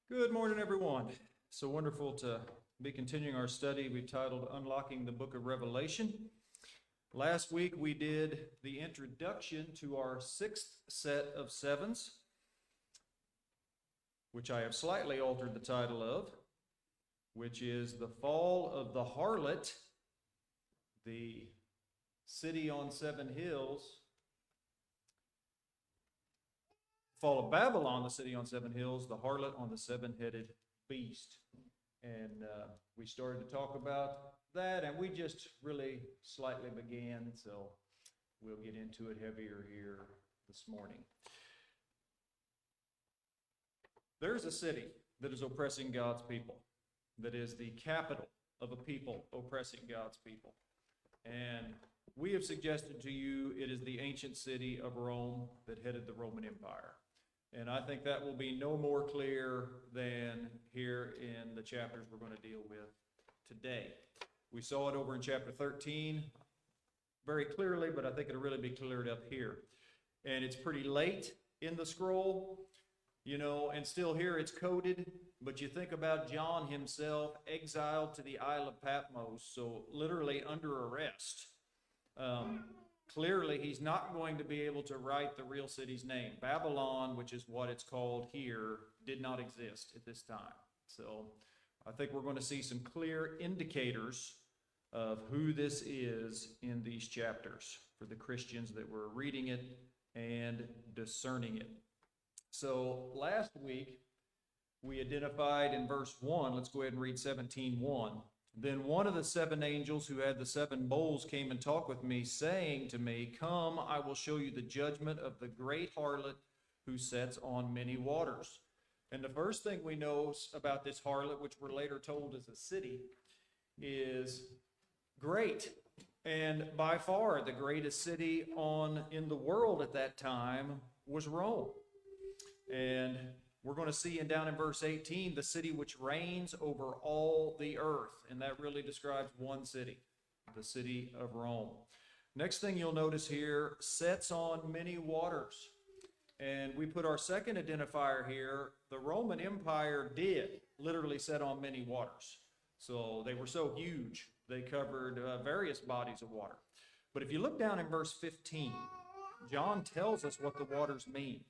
Good morning, everyone. So wonderful to be continuing our study we've titled Unlocking the Book of Revelation. Last week we did the introduction to our sixth set of sevens, which I have slightly altered the title of, which is The Fall of the Harlot, the City on Seven Hills. Fall of Babylon, the city on seven hills, the harlot on the seven-headed beast. And we started to talk about that, and we just really slightly began, so we'll get into it heavier here this morning. There's a city that is oppressing God's people, that is the capital of a people oppressing God's people. And we have suggested to you it is the ancient city of Rome that headed the Roman Empire. And I think that will be no more clear than here in the chapters we're going to deal with today. We saw it over in chapter 13 very clearly, but I think it'll really be cleared up here. And it's pretty late in the scroll, and still here it's coded, but you think about John himself exiled to the Isle of Patmos, so literally under arrest. Clearly, he's not going to be able to write the real city's name. Babylon, which is what it's called here, did not exist at this time. So I think we're going to see some clear indicators of who this is in these chapters for the Christians that were reading it and discerning it. So last week, we identified in verse 1, let's go ahead and read 17:1. Then one of the seven angels who had the seven bowls came and talked with me, saying to me, "Come, I will show you the judgment of the great harlot who sits on many waters." And the first thing we know about this harlot, which we're later told is a city, is great. And by far the greatest city in the world at that time was Rome. And we're going to see down in verse 18, the city which reigns over all the earth. And that really describes one city, the city of Rome. Next thing you'll notice here, sets on many waters. And we put our second identifier here. The Roman Empire did literally set on many waters. So they were so huge, they covered various bodies of water. But if you look down in verse 15, John tells us what the waters mean.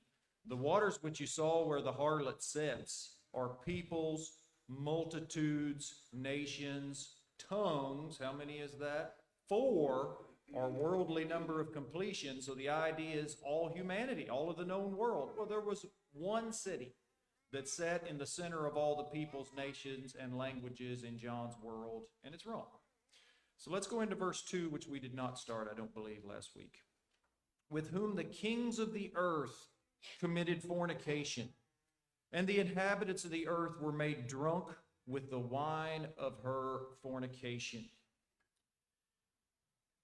The waters which you saw where the harlot sits are peoples, multitudes, nations, tongues. How many is that? 4 are worldly number of completion. So the idea is all humanity, all of the known world. Well, there was one city that sat in the center of all the peoples, nations, and languages in John's world, and it's Rome. So let's go into verse 2, which we did not start, I don't believe, last week. With whom the kings of the earth committed fornication, and the inhabitants of the earth were made drunk with the wine of her fornication.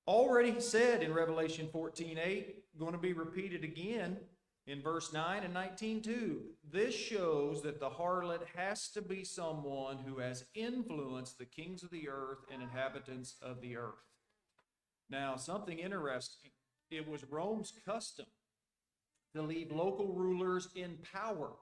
Already said in Revelation 14:8, going to be repeated again in verse 9 and 19 too. This shows that the harlot has to be someone who has influenced the kings of the earth and inhabitants of the earth. Now, something interesting. It was Rome's custom to leave local rulers in power,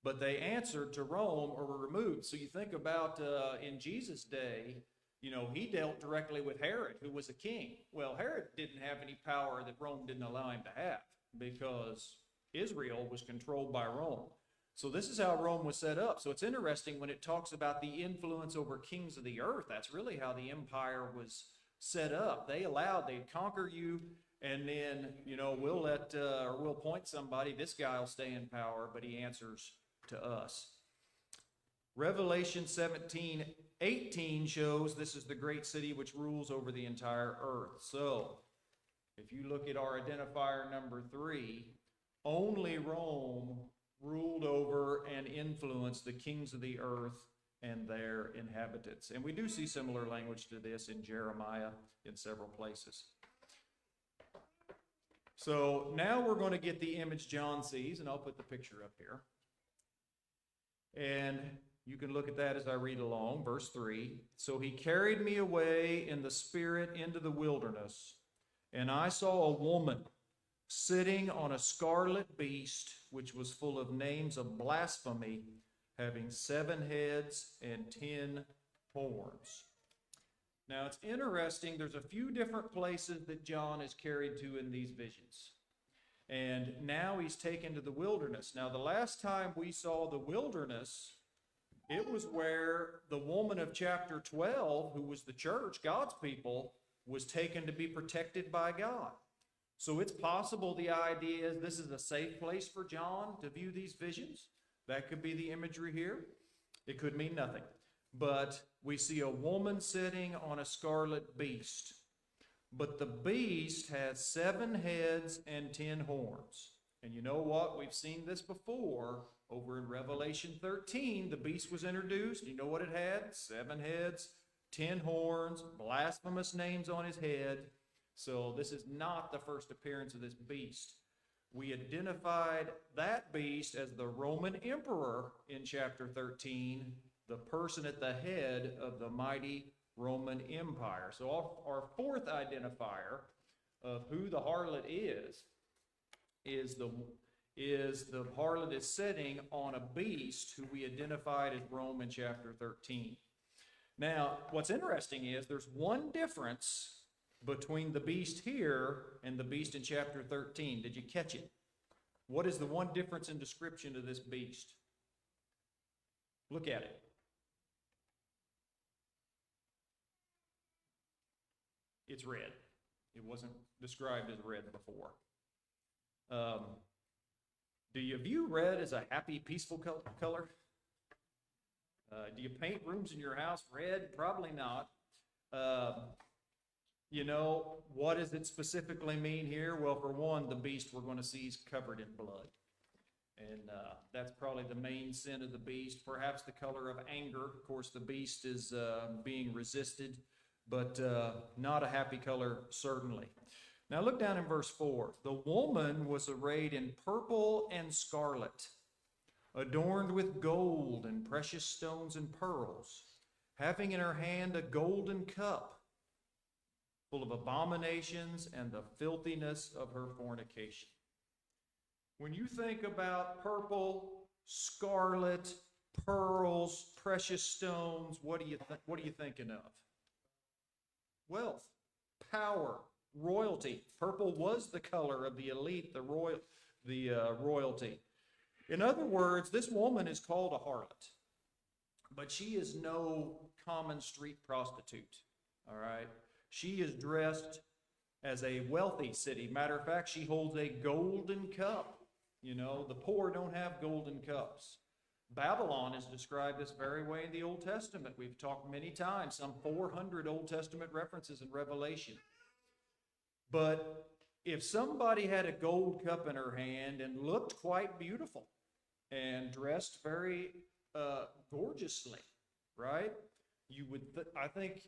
but they answered to Rome or were removed. So you think about in Jesus' day, he dealt directly with Herod, who was a king. Well, Herod didn't have any power that Rome didn't allow him to have because Israel was controlled by Rome. So this is how Rome was set up. So it's interesting when it talks about the influence over kings of the earth. That's really how the empire was set up. They'd conquer you, and then, we'll appoint somebody, this guy will stay in power, but he answers to us. Revelation 17:18 shows this is the great city which rules over the entire earth. So, if you look at our identifier number 3, only Rome ruled over and influenced the kings of the earth and their inhabitants. And we do see similar language to this in Jeremiah in several places. So now we're going to get the image John sees, and I'll put the picture up here. And you can look at that as I read along. Verse 3, "So he carried me away in the spirit into the wilderness, and I saw a woman sitting on a scarlet beast, which was full of names of blasphemy, having 7 heads and 10 horns. Now it's interesting, there's a few different places that John is carried to in these visions. And now he's taken to the wilderness. Now the last time we saw the wilderness, it was where the woman of chapter 12, who was the church, God's people, was taken to be protected by God. So it's possible the idea is this is a safe place for John to view these visions. That could be the imagery here. It could mean nothing. But we see a woman sitting on a scarlet beast. But the beast has 7 heads and 10 horns. And you know what? We've seen this before. Over in Revelation 13, the beast was introduced. You know what it had? 7 heads, 10 horns, blasphemous names on his head. So this is not the first appearance of this beast. We identified that beast as the Roman emperor in chapter 13, the person at the head of the mighty Roman Empire. So our fourth identifier of who the harlot is the harlot is sitting on a beast who we identified as Rome in chapter 13. Now, what's interesting is there's one difference between the beast here and the beast in chapter 13. Did you catch it? What is the one difference in description of this beast? Look at it. It's red. It wasn't described as red before. Do you view red as a happy, peaceful color? Do you paint rooms in your house red? Probably not. You know, what does it specifically mean here? Well, for one, the beast we're going to see is covered in blood. And that's probably the main sin of the beast. Perhaps the color of anger. Of course, the beast is being resisted, but not a happy color, certainly. Now look down in verse 4. The woman was arrayed in purple and scarlet, adorned with gold and precious stones and pearls, having in her hand a golden cup full of abominations and the filthiness of her fornication. When you think about purple, scarlet, pearls, precious stones, what are you thinking of? Wealth, power, royalty. Purple was the color of the elite, the royalty. In other words, this woman is called a harlot, but she is no common street prostitute, all right? She is dressed as a wealthy city. Matter of fact, she holds a golden cup. You know, the poor don't have golden cups. Babylon is described this very way in the Old Testament. We've talked many times, some 400 Old Testament references in Revelation. But if somebody had a gold cup in her hand and looked quite beautiful and dressed very gorgeously, right? You would, I think,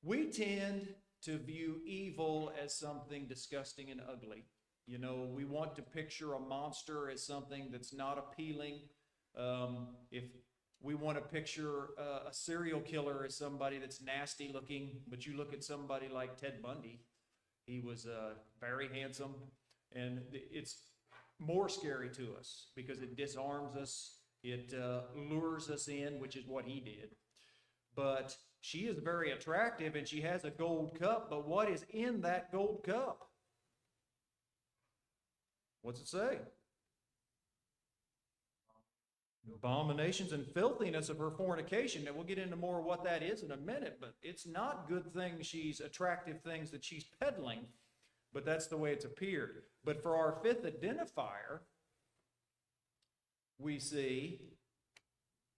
we tend to view evil as something disgusting and ugly. You know, we want to picture a monster as something that's not appealing. If we want to picture a serial killer as somebody that's nasty looking, but you look at somebody like Ted Bundy, he was very handsome, and it's more scary to us because it disarms us, it lures us in, which is what he did. But she is very attractive, and she has a gold cup, but what is in that gold cup? What's it say? Abominations and filthiness of her fornication. And we'll get into more of what that is in a minute, but it's not good things, attractive things that she's peddling, but that's the way it's appeared. But for our fifth identifier, we see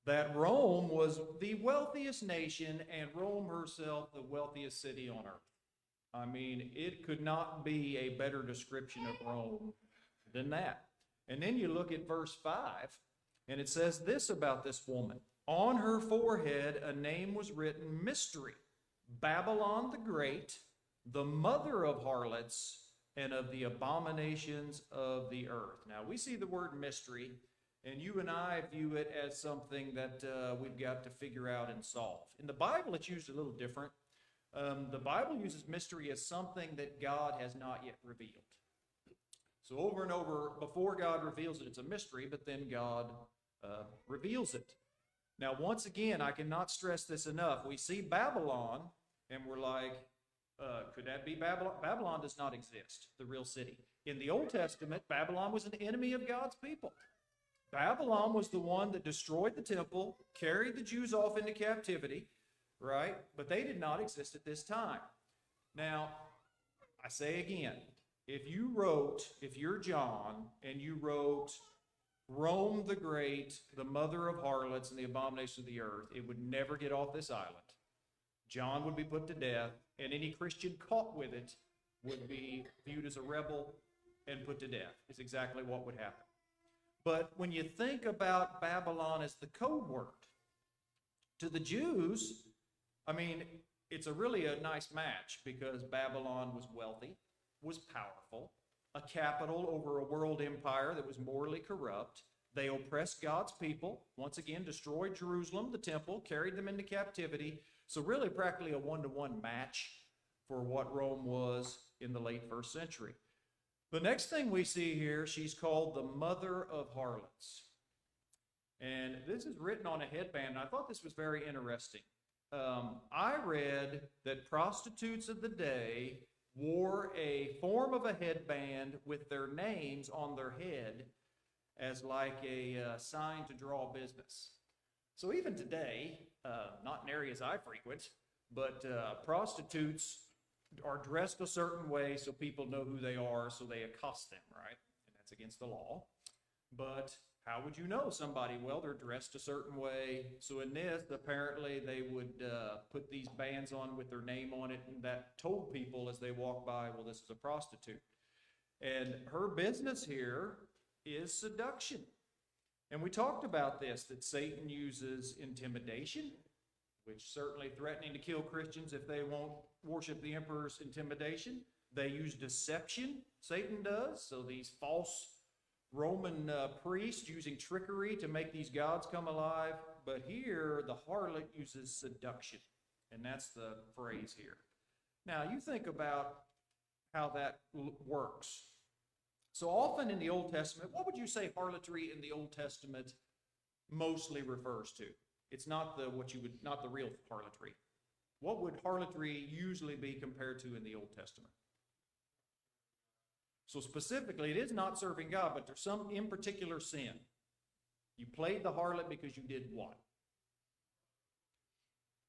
that Rome was the wealthiest nation and Rome herself the wealthiest city on earth. I mean, it could not be a better description of Rome than that. And then you look at verse 5, and it says this about this woman. On her forehead a name was written, Mystery, Babylon the Great, the mother of harlots and of the abominations of the earth. Now, we see the word mystery, and you and I view it as something that we've got to figure out and solve. In the Bible, it's used a little different. The Bible uses mystery as something that God has not yet revealed. So over and over, before God reveals it, it's a mystery, but then God reveals it. Now, once again, I cannot stress this enough. We see Babylon, and we're like, could that be Babylon? Babylon does not exist, the real city. In the Old Testament, Babylon was an enemy of God's people. Babylon was the one that destroyed the temple, carried the Jews off into captivity, right? But they did not exist at this time. Now, I say again, if you're John, and you wrote Rome the Great, the mother of harlots and the abomination of the earth, it would never get off this island. John would be put to death, and any Christian caught with it would be viewed as a rebel and put to death. It's exactly what would happen. But when you think about Babylon as the code word, to the Jews, I mean, it's really a nice match, because Babylon was wealthy, was powerful, a capital over a world empire that was morally corrupt. They oppressed God's people, once again destroyed Jerusalem, the temple, carried them into captivity. So really practically a one-to-one match for what Rome was in the late first century. The next thing we see here, she's called the mother of harlots. And this is written on a headband. I thought this was very interesting. I read that prostitutes of the day wore a form of a headband with their names on their head as like a sign to draw business. So even today, not in areas I frequent, but prostitutes are dressed a certain way so people know who they are, so they accost them, right? And that's against the law. But how would you know somebody? Well, they're dressed a certain way. So in this, apparently they would put these bands on with their name on it, and that told people as they walk by, well, this is a prostitute. And her business here is seduction. And we talked about this, that Satan uses intimidation, which certainly threatening to kill Christians if they won't worship the emperor's intimidation. They use deception, Satan does. So these false Roman priests using trickery to make these gods come alive. But here, the harlot uses seduction. And that's the phrase here. Now, you think about how that works. So often in the Old Testament, what would you say harlotry in the Old Testament mostly refers to? It's not the not the real harlotry. What would harlotry usually be compared to in the Old Testament? So specifically, it is not serving God, but there's some in particular sin. You played the harlot because you did what?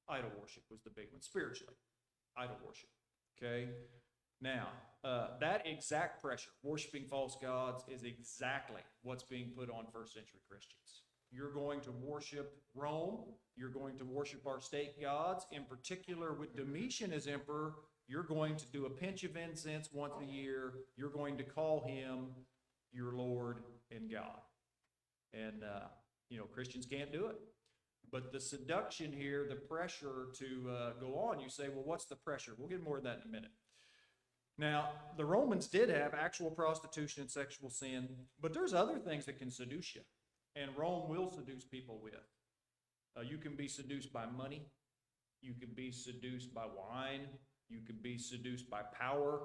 Idol worship was the big one, spiritually. Idol worship, okay? Now, that exact pressure, worshiping false gods, is exactly what's being put on first century Christians. You're going to worship Rome. You're going to worship our state gods. In particular, with Domitian as emperor, you're going to do a pinch of incense once a year. You're going to call him your Lord and God. And, Christians can't do it. But the seduction here, the pressure to go on, you say, well, what's the pressure? We'll get more of that in a minute. Now, the Romans did have actual prostitution and sexual sin, but there's other things that can seduce you. And Rome will seduce people with. You can be seduced by money. You can be seduced by wine. You can be seduced by power.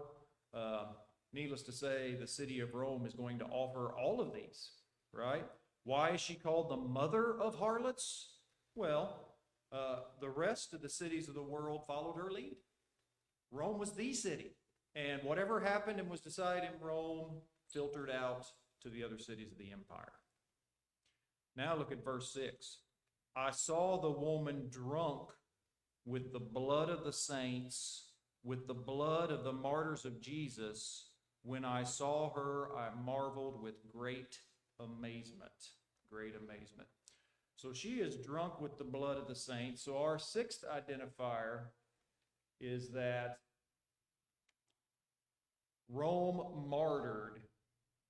Needless to say, the city of Rome is going to offer all of these, right? Why is she called the mother of harlots? Well, the rest of the cities of the world followed her lead. Rome was the city. And whatever happened and was decided in Rome filtered out to the other cities of the empire. Now look at verse 6. I saw the woman drunk with the blood of the saints, with the blood of the martyrs of Jesus. When I saw her, I marveled with great amazement. Great amazement. So she is drunk with the blood of the saints. So our sixth identifier is that Rome martyred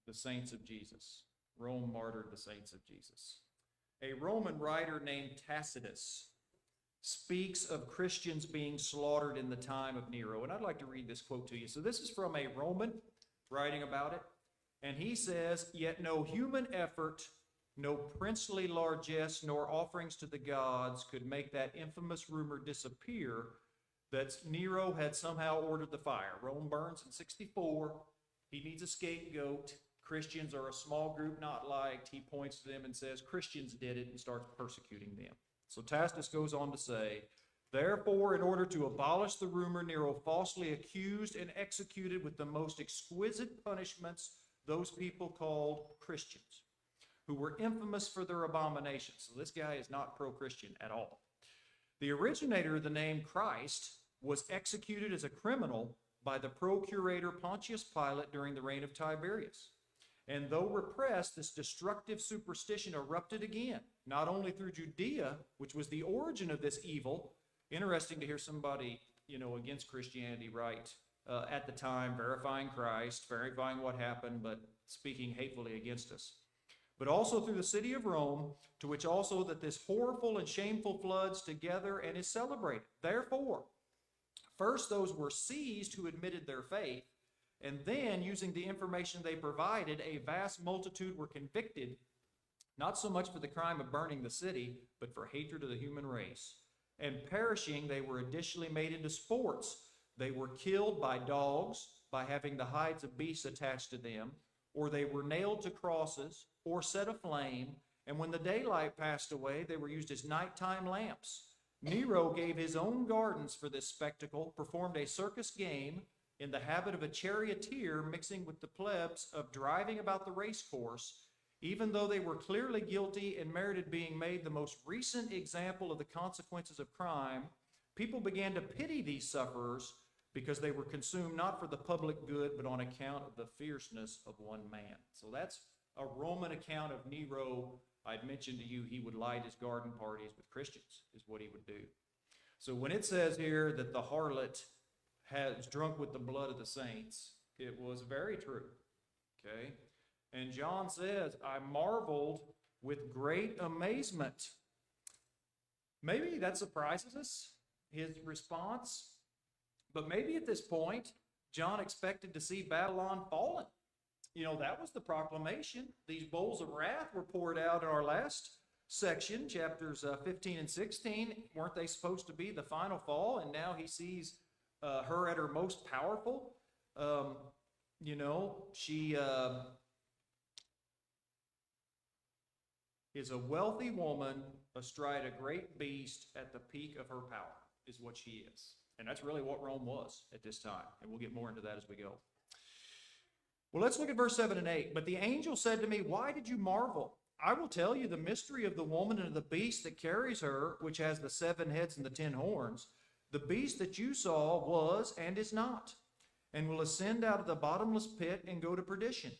the saints of Jesus. Rome martyred the saints of Jesus. A Roman writer named Tacitus speaks of Christians being slaughtered in the time of Nero. And I'd like to read this quote to you. So this is from a Roman writing about it. And he says, yet no human effort, no princely largesse, nor offerings to the gods could make that infamous rumor disappear that Nero had somehow ordered the fire. Rome burns in 64. He needs a scapegoat. Christians are a small group not liked. He points to them and says, Christians did it, and starts persecuting them. So Tacitus goes on to say, therefore, in order to abolish the rumor, Nero falsely accused and executed with the most exquisite punishments those people called Christians, who were infamous for their abominations. So this guy is not pro-Christian at all. The originator of the name Christ was executed as a criminal by the procurator Pontius Pilate during the reign of Tiberius. And though repressed, this destructive superstition erupted again, not only through Judea, which was the origin of this evil. Interesting to hear somebody, against Christianity, right, at the time, verifying Christ, verifying what happened, but speaking hatefully against us. But also through the city of Rome, to which also that this horrible and shameful floods together and is celebrated. Therefore, first those were seized who admitted their faith, and then, using the information they provided, a vast multitude were convicted, not so much for the crime of burning the city, but for hatred of the human race. And perishing, they were additionally made into sports. They were killed by dogs, by having the hides of beasts attached to them, or they were nailed to crosses, or set aflame, and when the daylight passed away, they were used as nighttime lamps. Nero gave his own gardens for this spectacle, performed a circus game, in the habit of a charioteer mixing with the plebs of driving about the race course, even though they were clearly guilty and merited being made the most recent example of the consequences of crime. People began to pity these sufferers because they were consumed not for the public good, but on account of the fierceness of one man. So that's a Roman account of Nero. I'd mentioned to you he would light his garden parties with Christians, is what he would do. So when it says here that the harlot has drunk with the blood of the saints, it was very true, okay? And John says, I marveled with great amazement. Maybe that surprises us, his response. But maybe at this point, John expected to see Babylon fallen. That was the proclamation. These bowls of wrath were poured out in our last section, chapters 15 and 16. Weren't they supposed to be the final fall? And now he sees her at her most powerful. She is a wealthy woman astride a great beast at the peak of her power, is what she is. And that's really what Rome was at this time. And we'll get more into that as we go. Well, let's look at verse 7 and 8. But the angel said to me, why did you marvel? I will tell you the mystery of the woman and of the beast that carries her, which has the 7 heads and the 10 horns. The beast that you saw was and is not, and will ascend out of the bottomless pit and go to perdition.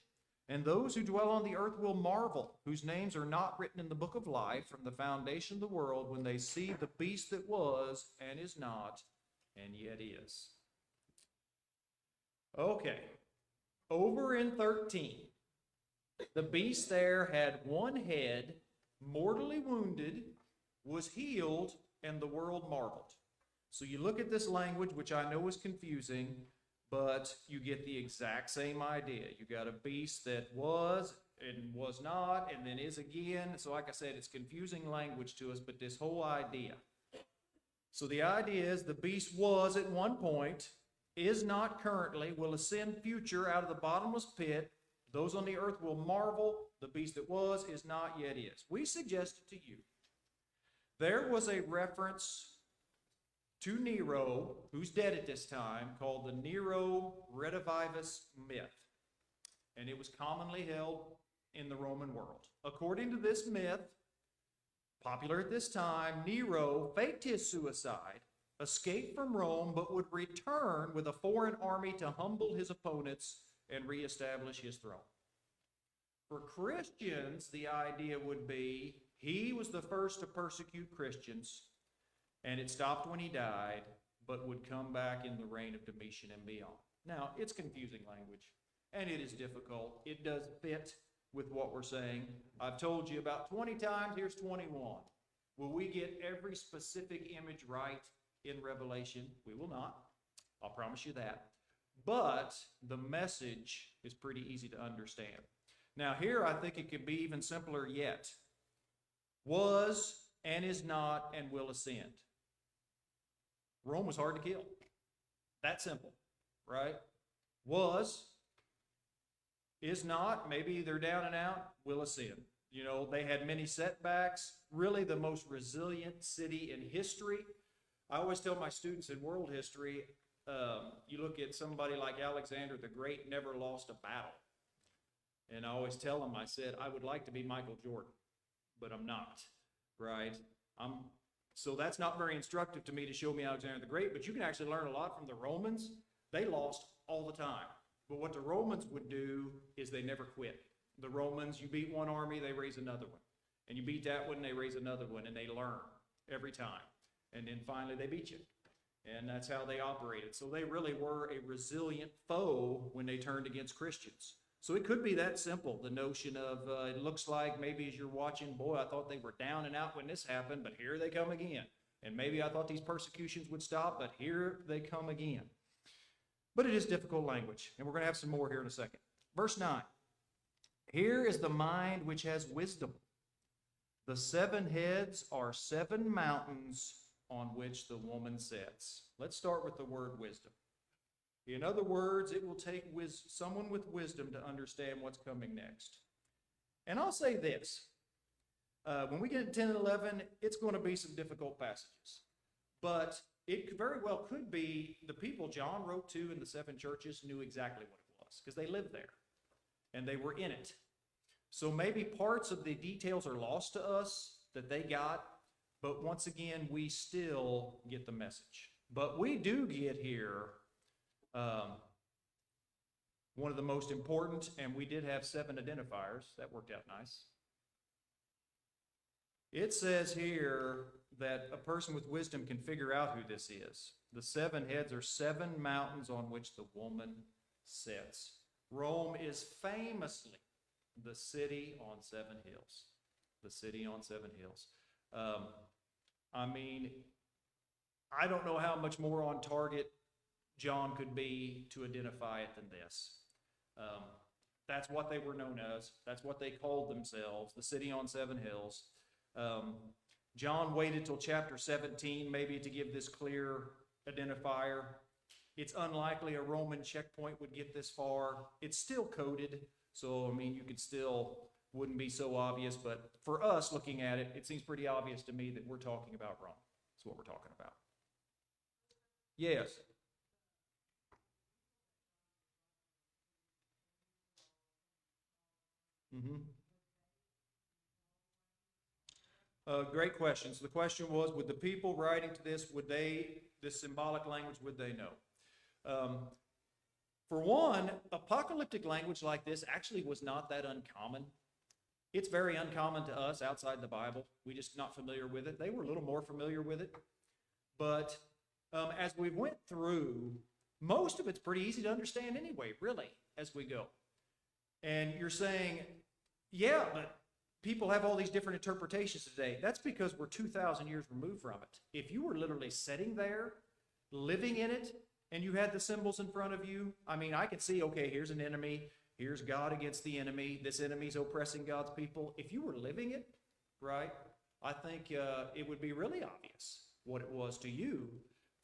And those who dwell on the earth will marvel, whose names are not written in the book of life from the foundation of the world, when they see the beast that was and is not and yet is. Okay, over in 13, the beast there had one head, mortally wounded, was healed, and the world marveled. So you look at this language, which I know is confusing, but you get the exact same idea. You got a beast that was and was not and then is again. So like I said, it's confusing language to us, but this whole idea. So the idea is the beast was at one point, is not currently, will ascend future out of the bottomless pit. Those on the earth will marvel. The beast that was, is not, yet is. We suggested to you, there was a reference to Nero, who's dead at this time, called the Nero Redivivus myth. And it was commonly held in the Roman world. According to this myth, popular at this time, Nero faked his suicide, escaped from Rome, but would return with a foreign army to humble his opponents and reestablish his throne. For Christians, the idea would be he was the first to persecute Christians, and it stopped when he died, but would come back in the reign of Domitian and beyond. Now, it's confusing language, and it is difficult. It does fit with what we're saying. I've told you about 20 times, here's 21. Will we get every specific image right in Revelation? We will not. I'll promise you that. But the message is pretty easy to understand. Now here, I think it could be even simpler yet. Was and is not and will ascend. Rome was hard to kill. That simple, right? Was, is not. Maybe they're down and out, we'll ascend. You know, they had many setbacks, really the most resilient city in history. I always tell my students in world history, you look at somebody like Alexander the Great, never lost a battle. And I always tell them, I said, I would like to be Michael Jordan, but I'm not, right? So that's not very instructive to me to show me Alexander the Great, but you can actually learn a lot from the Romans. They lost all the time. But what the Romans would do is they never quit. The Romans, you beat one army, they raise another one. And you beat that one, they raise another one, and they learn every time. And then finally they beat you. And that's how they operated. So they really were a resilient foe when they turned against Christians. So it could be that simple, the notion of it looks like maybe as you're watching, boy, I thought they were down and out when this happened, but here they come again. And maybe I thought these persecutions would stop, but here they come again. But it is difficult language, and we're going to have some more here in a second. Verse 9. Here is the mind which has wisdom. The 7 heads are 7 mountains on which the woman sits. Let's start with the word wisdom. In other words, it will take someone with wisdom to understand what's coming next. And I'll say this. When we get to 10 and 11, it's going to be some difficult passages. But it very well could be the people John wrote to in the 7 churches knew exactly what it was, because they lived there and they were in it. So maybe parts of the details are lost to us that they got, but once again, we still get the message. But we do get here one of the most important, and we did have 7 identifiers. That worked out nice. It says here that a person with wisdom can figure out who this is. The 7 heads are 7 mountains on which the woman sits. Rome is famously the city on 7 hills. The city on 7 hills. I mean, I don't know how much more on target John could be to identify it than this. That's what they were known as. That's what they called themselves, the city on 7 hills. John waited till chapter 17 maybe to give this clear identifier. It's unlikely a Roman checkpoint would get this far. It's still coded, so I mean you could still, wouldn't be so obvious, but for us looking at it, it seems pretty obvious to me that we're talking about Rome. That's what we're talking about. Yes. Great question. So the question was, would the people writing to this, this symbolic language, would they know? For one, apocalyptic language like this actually was not that uncommon. It's very uncommon to us outside the Bible. We're just not familiar with it. They were a little more familiar with it. But as we went through, most of it's pretty easy to understand anyway, really, as we go. And you're saying, yeah, but people have all these different interpretations today. That's because we're 2,000 years removed from it. If you were literally sitting there, living in it, and you had the symbols in front of you, I mean, I could see, okay, here's an enemy, here's God against the enemy, this enemy's oppressing God's people. If you were living it, right, I think it would be really obvious what it was to you.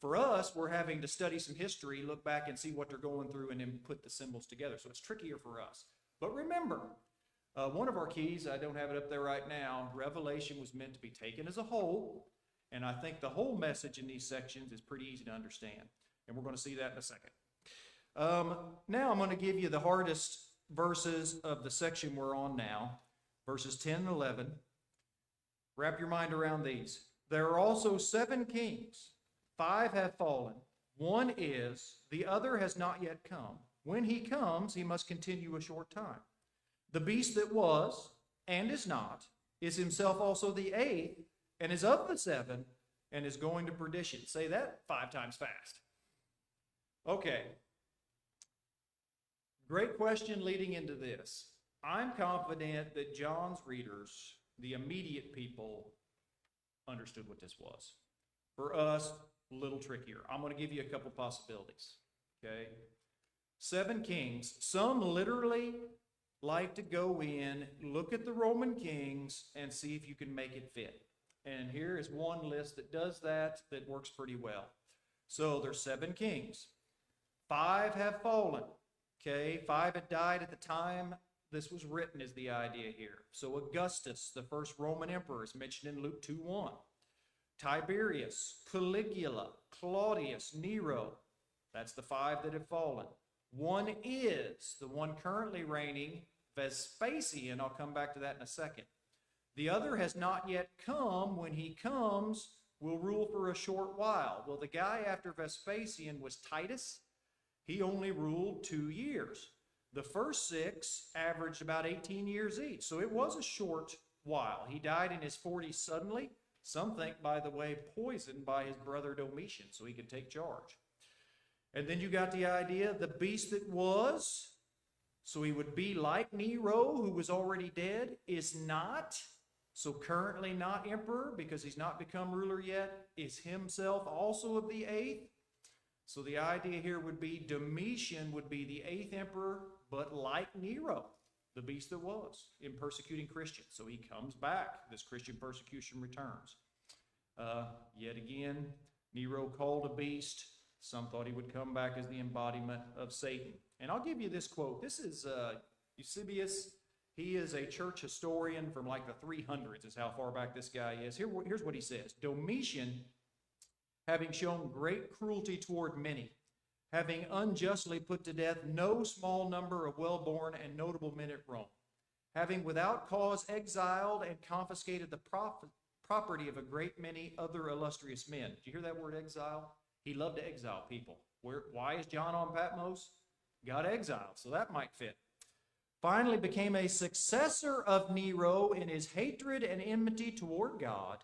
For us, we're having to study some history, look back and see what they're going through, and then put the symbols together. So it's trickier for us. But remember, one of our keys, I don't have it up there right now, Revelation was meant to be taken as a whole, and I think the whole message in these sections is pretty easy to understand, and we're going to see that in a second. Now I'm going to give you the hardest verses of the section we're on now, verses 10 and 11. Wrap your mind around these. There are also 7 kings. 5 have fallen. 1 is, the other has not yet come. When he comes, he must continue a short time. The beast that was and is not is himself also the 8th, and is of the 7, and is going to perdition. Say that 5 times fast. Okay. Great question leading into this. I'm confident that John's readers, the immediate people, understood what this was. For us, a little trickier. I'm going to give you a couple possibilities. Okay? 7 kings. Some literally like to go in, look at the Roman kings, and see if you can make it fit. And here is one list that does that works pretty well. So there's 7 kings. 5 have fallen. Okay, 5 had died at the time this was written is the idea here. So Augustus, the first Roman emperor, is mentioned in Luke 2:1. Tiberius, Caligula, Claudius, Nero. That's the 5 that have fallen. One is the one currently reigning, Vespasian. I'll come back to that in a second. The other has not yet come. When he comes, will rule for a short while. Well, the guy after Vespasian was Titus. He only ruled 2 years. The first 6 averaged about 18 years each. So it was a short while. He died in his 40s suddenly. Some think, by the way, poisoned by his brother Domitian so he could take charge. And then you got the idea, the beast that was, so he would be like Nero, who was already dead, is not, so currently not emperor because he's not become ruler yet, is himself also of the 8th. So the idea here would be Domitian would be the 8th emperor, but like Nero, the beast that was, in persecuting Christians. So he comes back. This Christian persecution returns. Yet again, Nero called a beast. Some thought he would come back as the embodiment of Satan. And I'll give you this quote. This is Eusebius. He is a church historian from like the 300s is how far back this guy is. Here's what he says. Domitian, having shown great cruelty toward many, having unjustly put to death no small number of well-born and notable men at Rome, having without cause exiled and confiscated the property of a great many other illustrious men. Did you hear that word exile? He loved to exile people. Why is John on Patmos? Got exiled, so that might fit. Finally became a successor of Nero in his hatred and enmity toward God.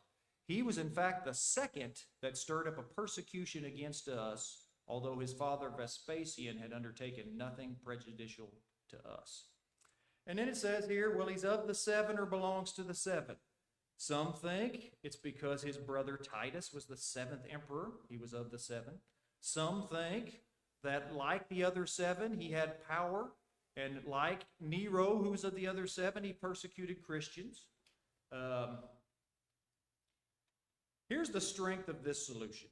He was in fact the second that stirred up a persecution against us, although his father Vespasian had undertaken nothing prejudicial to us. And then it says here, well, he's of the 7 or belongs to the 7. Some think it's because his brother Titus was the 7th emperor. He was of the 7. Some think that like the other 7, he had power. And like Nero, who was of the other 7, he persecuted Christians. Here's the strength of this solution.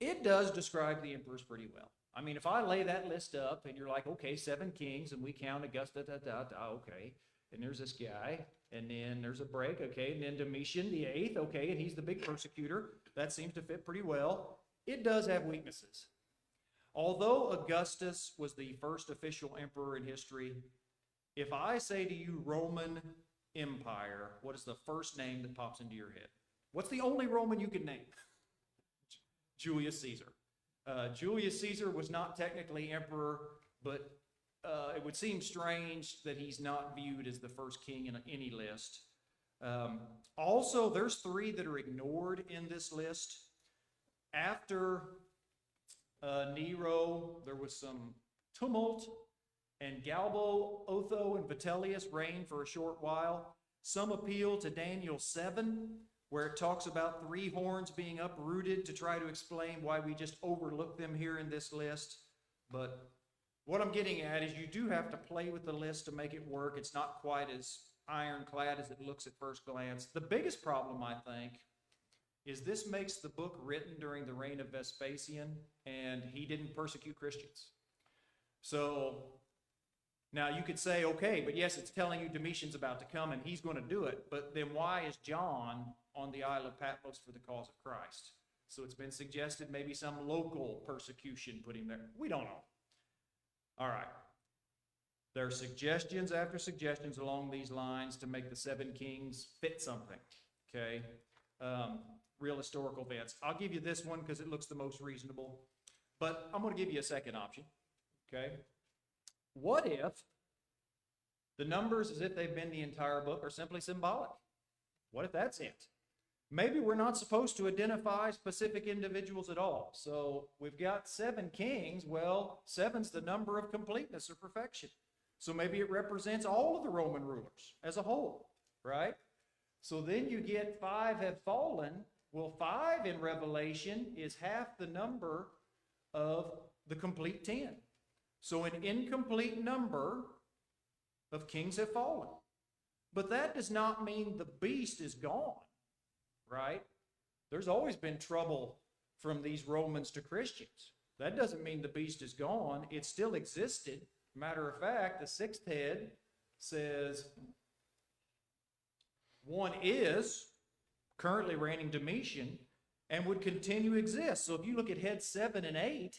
It does describe the emperors pretty well. I mean, if I lay that list up and you're like, okay, 7 kings, and we count Augustus, okay, and there's this guy, and then there's a break, okay, and then Domitian, the 8th, okay, and he's the big persecutor. That seems to fit pretty well. It does have weaknesses. Although Augustus was the first official emperor in history, if I say to you Roman Empire, what is the first name that pops into your head? What's the only Roman you can name? Julius Caesar. Julius Caesar was not technically emperor, but it would seem strange that he's not viewed as the first king in any list. Also, there's 3 that are ignored in this list. After Nero, there was some tumult, and Galbo, Otho, and Vitellius reigned for a short while. Some appeal to Daniel 7, where it talks about 3 horns being uprooted to try to explain why we just overlook them here in this list. But what I'm getting at is you do have to play with the list to make it work. It's not quite as ironclad as it looks at first glance. The biggest problem, I think, is this makes the book written during the reign of Vespasian, and he didn't persecute Christians. So now you could say, okay, but yes, it's telling you Domitian's about to come and he's going to do it, but then why is John on the Isle of Patmos for the cause of Christ? So it's been suggested maybe some local persecution put him there. We don't know. All right. There are suggestions after suggestions along these lines to make the 7 kings fit something, okay? Real historical events. I'll give you this one because it looks the most reasonable, but I'm going to give you a second option, okay? What if the numbers, as if they've been the entire book, are simply symbolic? What if that's it? Maybe we're not supposed to identify specific individuals at all. So we've got 7 kings. Well, 7's the number of completeness or perfection. So maybe it represents all of the Roman rulers as a whole, right? So then you get 5 have fallen. Well, 5 in Revelation is half the number of the complete 10. So an incomplete number of kings have fallen. But that does not mean the beast is gone, right? There's always been trouble from these Romans to Christians. That doesn't mean the beast is gone. It still existed. Matter of fact, the sixth head says one is currently reigning Domitian and would continue to exist. So if you look at heads 7 and 8,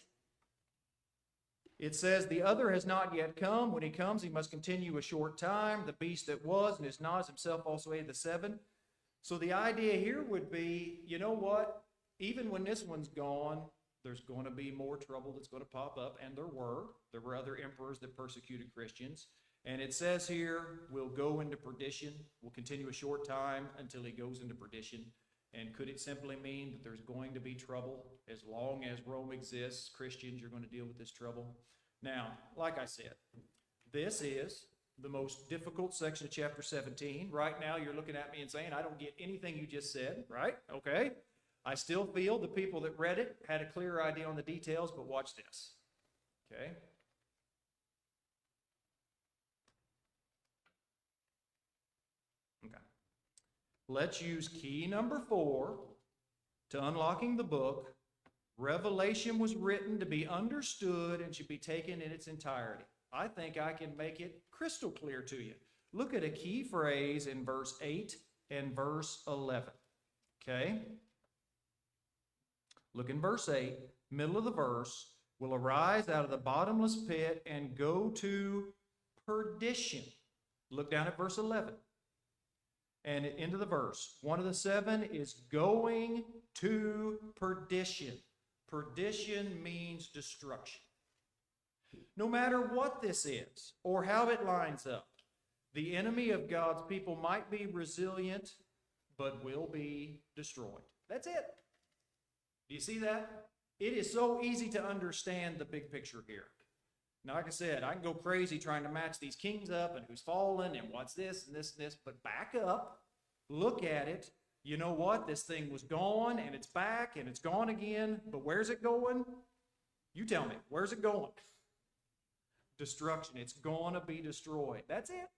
it says the other has not yet come. When he comes, he must continue a short time. The beast that was and is not is himself also aided the 7. So the idea here would be, you know what? Even when this one's gone, there's going to be more trouble that's going to pop up, and there were other emperors that persecuted Christians. And it says here, we'll go into perdition. We'll continue a short time until he goes into perdition. And could it simply mean that there's going to be trouble? As long as Rome exists, Christians, you're going to deal with this trouble. Now, like I said, this is the most difficult section of chapter 17. Right now, you're looking at me and saying, I don't get anything you just said, right? Okay. I still feel the people that read it had a clearer idea on the details, but watch this. Okay. Okay. Let's use key number 4 to unlocking the book. Revelation was written to be understood and should be taken in its entirety. I think I can make it crystal clear to you. Look at a key phrase in verse 8 and verse 11. Okay? Look in verse 8, middle of the verse, will arise out of the bottomless pit and go to perdition. Look down at verse 11. And into the verse, one of the 7 is going to perdition. Perdition means destruction. No matter what this is or how it lines up, the enemy of God's people might be resilient, but will be destroyed. That's it. Do you see that? It is so easy to understand the big picture here. Now, like I said, I can go crazy trying to match these kings up and who's fallen and what's this and this and this, but back up, look at it. You know what? This thing was gone and it's back and it's gone again, but where's it going? You tell me, where's it going? Destruction. It's going to be destroyed. That's it.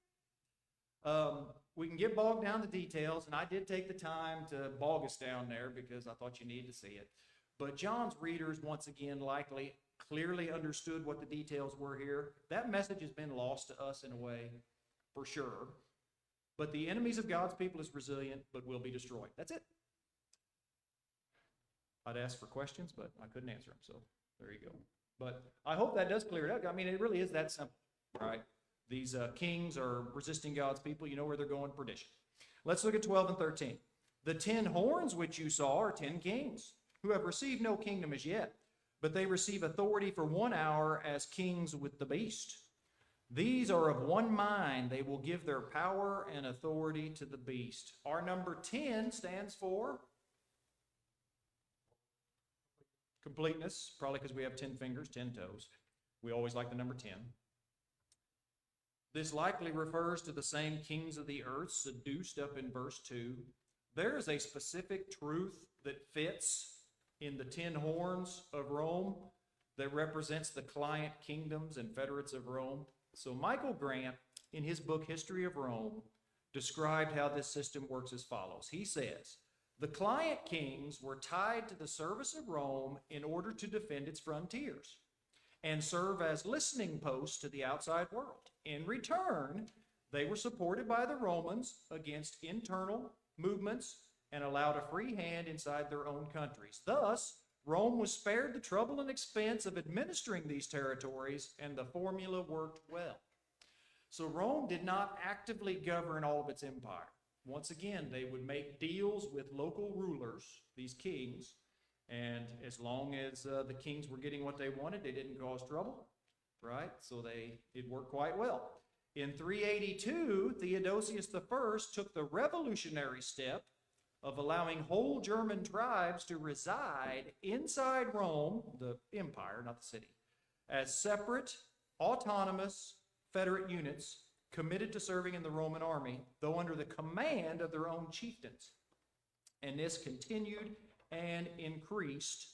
We can get bogged down the details, and I did take the time to bog us down there because I thought you needed to see it. But John's readers, once again, likely clearly understood what the details were here. That message has been lost to us in a way, for sure. But the enemies of God's people is resilient, but will be destroyed. That's it. I'd ask for questions, but I couldn't answer them, so there you go. But I hope that does clear it up. I mean, it really is that simple, right? These kings are resisting God's people. You know where they're going? Perdition. Let's look at 12 and 13. The 10 horns which you saw are 10 kings, who have received no kingdom as yet, but they receive authority for 1 hour as kings with the beast. These are of one mind. They will give their power and authority to the beast. Our number 10 stands for completeness, probably because we have 10 fingers, 10 toes. We always like the number 10. This likely refers to the same kings of the earth seduced up in verse 2. There is a specific truth that fits in the 10 horns of Rome that represents the client kingdoms and federates of Rome. So Michael Grant, in his book History of Rome, described how this system works as follows. He says, the client kings were tied to the service of Rome in order to defend its frontiers and serve as listening posts to the outside world. In return, they were supported by the Romans against internal movements and allowed a free hand inside their own countries. Thus, Rome was spared the trouble and expense of administering these territories, and the formula worked well. So Rome did not actively govern all of its empire. Once again, they would make deals with local rulers, these kings, and as long as the kings were getting what they wanted, they didn't cause trouble, right? So it worked quite well. In 382, Theodosius I took the revolutionary step of allowing whole German tribes to reside inside Rome, the empire, not the city, as separate, autonomous, federate units committed to serving in the Roman army, though under the command of their own chieftains. And this continued and increased.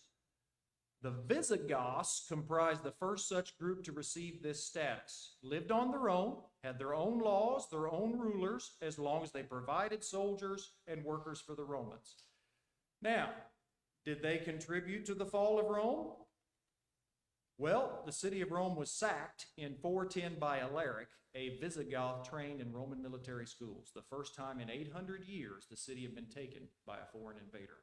The Visigoths comprised the first such group to receive this status. Lived on their own, had their own laws, their own rulers, as long as they provided soldiers and workers for the Romans. Now, did they contribute to the fall of Rome? Well, the city of Rome was sacked in 410 by Alaric, a Visigoth trained in Roman military schools. The first time in 800 years the city had been taken by a foreign invader.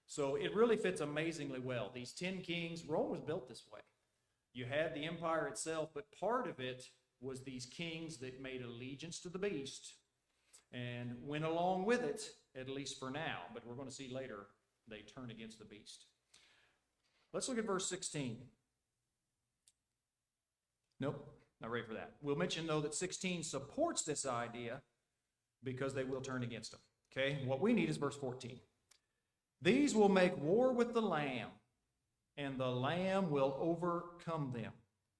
So it really fits amazingly well. These 10 kings, Rome was built this way. You had the empire itself, but part of it was these kings that made allegiance to the beast and went along with it, at least for now. But we're going to see later they turn against the beast. Let's look at verse 16. Nope, not ready for that. We'll mention, though, that 16 supports this idea because they will turn against them. Okay, what we need is verse 14. These will make war with the Lamb, and the Lamb will overcome them.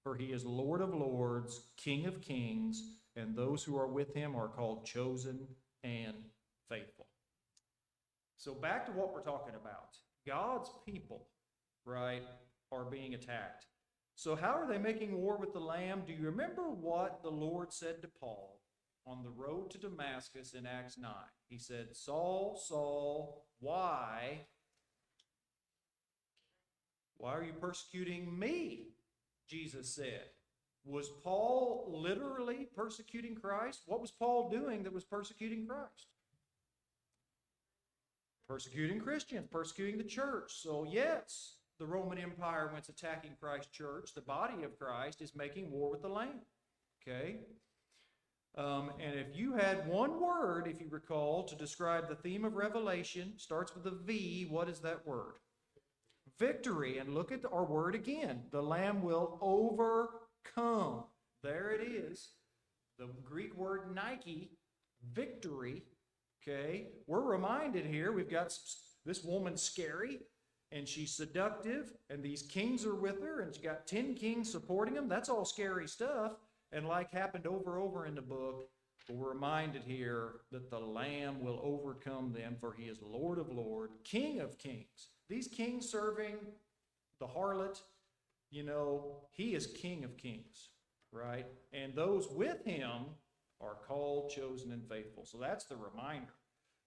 For he is Lord of lords, King of kings, and those who are with him are called chosen and faithful. So back to what we're talking about. God's people, right, are being attacked. So how are they making war with the Lamb? Do you remember what the Lord said to Paul on the road to Damascus in Acts 9? He said, Saul, Saul, why are you persecuting me? Jesus said. Was Paul literally persecuting Christ? What was Paul doing that was persecuting Christ? Persecuting Christians, persecuting the church. So yes, the Roman Empire, when it's attacking Christ's church, the body of Christ is making war with the Lamb. Okay? And if you had one word, if you recall, to describe the theme of Revelation, starts with a V, what is that word? Victory. And look at our word again. The Lamb will overcome. There it is. The Greek word Nike, victory. Okay? We're reminded here, we've got this woman scary, and she's seductive, and these kings are with her, and she's got 10 kings supporting them. That's all scary stuff. And like happened over in the book, we're reminded here that the Lamb will overcome them, for he is Lord of lords, King of kings. These kings serving the harlot, you know, he is King of kings, right? And those with him are called, chosen, and faithful. So that's the reminder.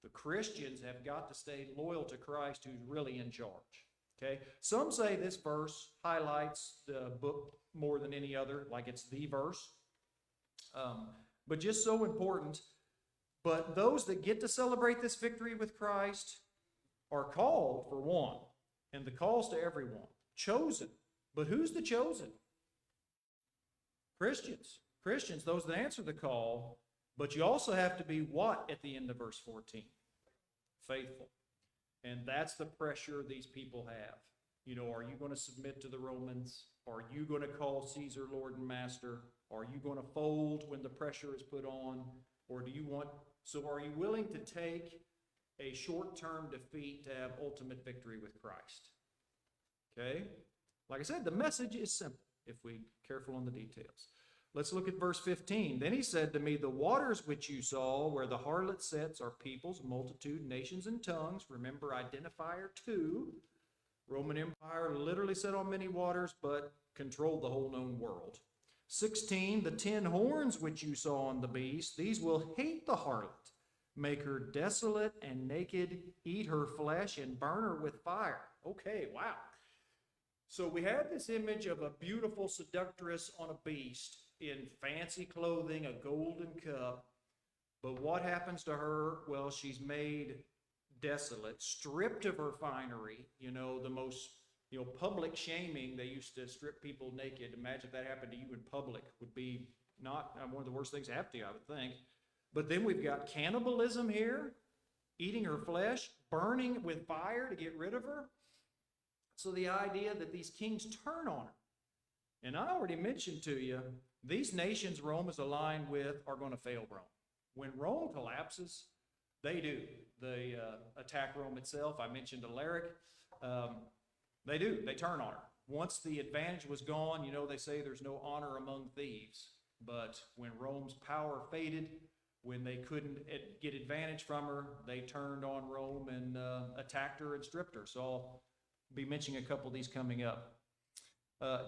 The Christians have got to stay loyal to Christ, who's really in charge. Okay? Some say this verse highlights the book more than any other, like it's the verse. But just so important. But those that get to celebrate this victory with Christ are called, for one, and the call's to everyone. Chosen. But who's the chosen? Christians. Christians, those that answer the call. But you also have to be what at the end of verse 14? Faithful. And that's the pressure these people have. You know, are you going to submit to the Romans? Are you going to call Caesar Lord and Master? Are you going to fold when the pressure is put on? Or do you want, so are you willing to take a short-term defeat to have ultimate victory with Christ? Okay? Like I said, the message is simple if we're careful on the details. Let's look at verse 15. Then he said to me, the waters which you saw where the harlot sits are peoples, multitude, nations, and tongues. Remember identifier 2. Roman Empire literally sat on many waters, but controlled the whole known world. 16, the 10 horns which you saw on the beast, these will hate the harlot, make her desolate and naked, eat her flesh, and burn her with fire. Okay, wow. So we have this image of a beautiful seductress on a beast in fancy clothing, a golden cup. But what happens to her? Well, she's made desolate, stripped of her finery. You know, the most, public shaming. They used to strip people naked. Imagine if that happened to you in public. Would be not one of the worst things to happen to you, I would think. But then we've got cannibalism here, eating her flesh, burning with fire to get rid of her. So the idea that these kings turn on her. And I already mentioned to you, these nations Rome is aligned with are going to fail Rome. When Rome collapses, they do. They attack Rome itself. I mentioned Alaric. They do. They turn on her. Once the advantage was gone, they say there's no honor among thieves. But when Rome's power faded, when they couldn't get advantage from her, they turned on Rome and attacked her and stripped her. So I'll be mentioning a couple of these coming up.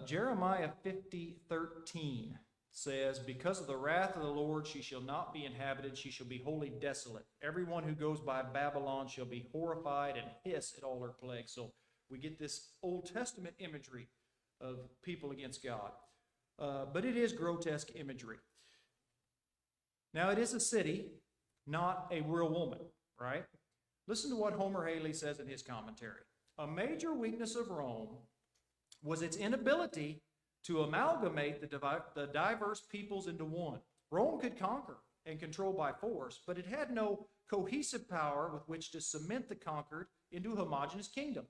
Jeremiah 50:13 says, because of the wrath of the Lord she shall not be inhabited, she shall be wholly desolate. Everyone who goes by Babylon shall be horrified and hiss at all her plagues. So we get this Old Testament imagery of people against God. But it is grotesque imagery. Now, it is a city, not a real woman, right? Listen to what Homer Haley says in his commentary. A major weakness of Rome was its inability to amalgamate the diverse peoples into one. Rome could conquer and control by force, but it had no cohesive power with which to cement the conquered into a homogeneous kingdom.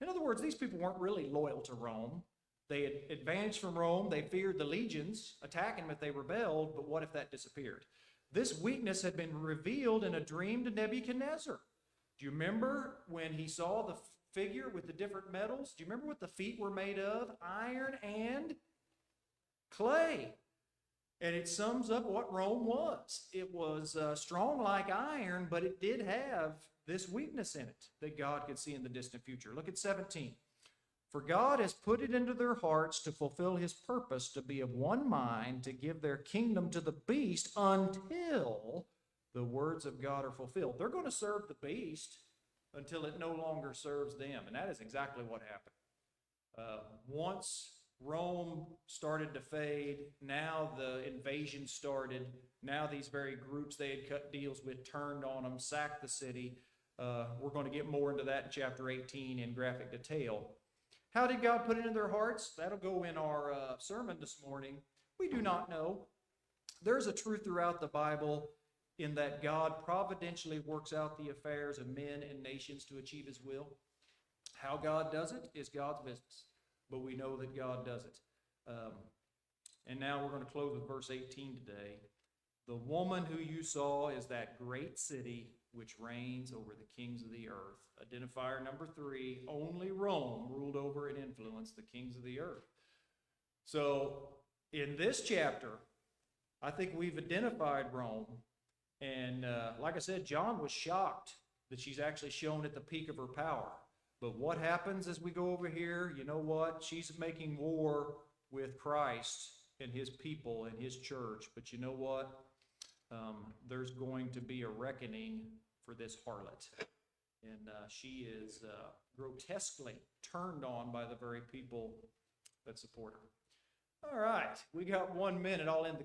In other words, these people weren't really loyal to Rome. They had advanced from Rome. They feared the legions attacking them if they rebelled, but what if that disappeared? This weakness had been revealed in a dream to Nebuchadnezzar. Do you remember when he saw the figure with the different metals? Do you remember what the feet were made of? Iron and clay. And it sums up what Rome was. It was strong like iron, but it did have this weakness in it that God could see in the distant future. Look at 17. For God has put it into their hearts to fulfill his purpose, to be of one mind, to give their kingdom to the beast until the words of God are fulfilled. They're going to serve the beast until it no longer serves them. And that is exactly what happened. Once Rome started to fade, now the invasion started. Now these very groups they had cut deals with turned on them, sacked the city. We're going to get more into that in chapter 18 in graphic detail. How did God put it in their hearts? That'll go in our sermon this morning. We do not know. There's a truth throughout the Bible in that God providentially works out the affairs of men and nations to achieve his will. How God does it is God's business, but we know that God does it. And now we're going to close with verse 18 today. The woman who you saw is that great city which reigns over the kings of the earth. Identifier number 3, only Rome ruled over and influenced the kings of the earth. So in this chapter, I think we've identified Rome. And like I said, John was shocked that she's actually shown at the peak of her power. But what happens as we go over here? You know what? She's making war with Christ and his people and his church. But you know what? There's going to be a reckoning for this harlot. And she is grotesquely turned on by the very people that support her. All right, we got 1 minute. I'll end the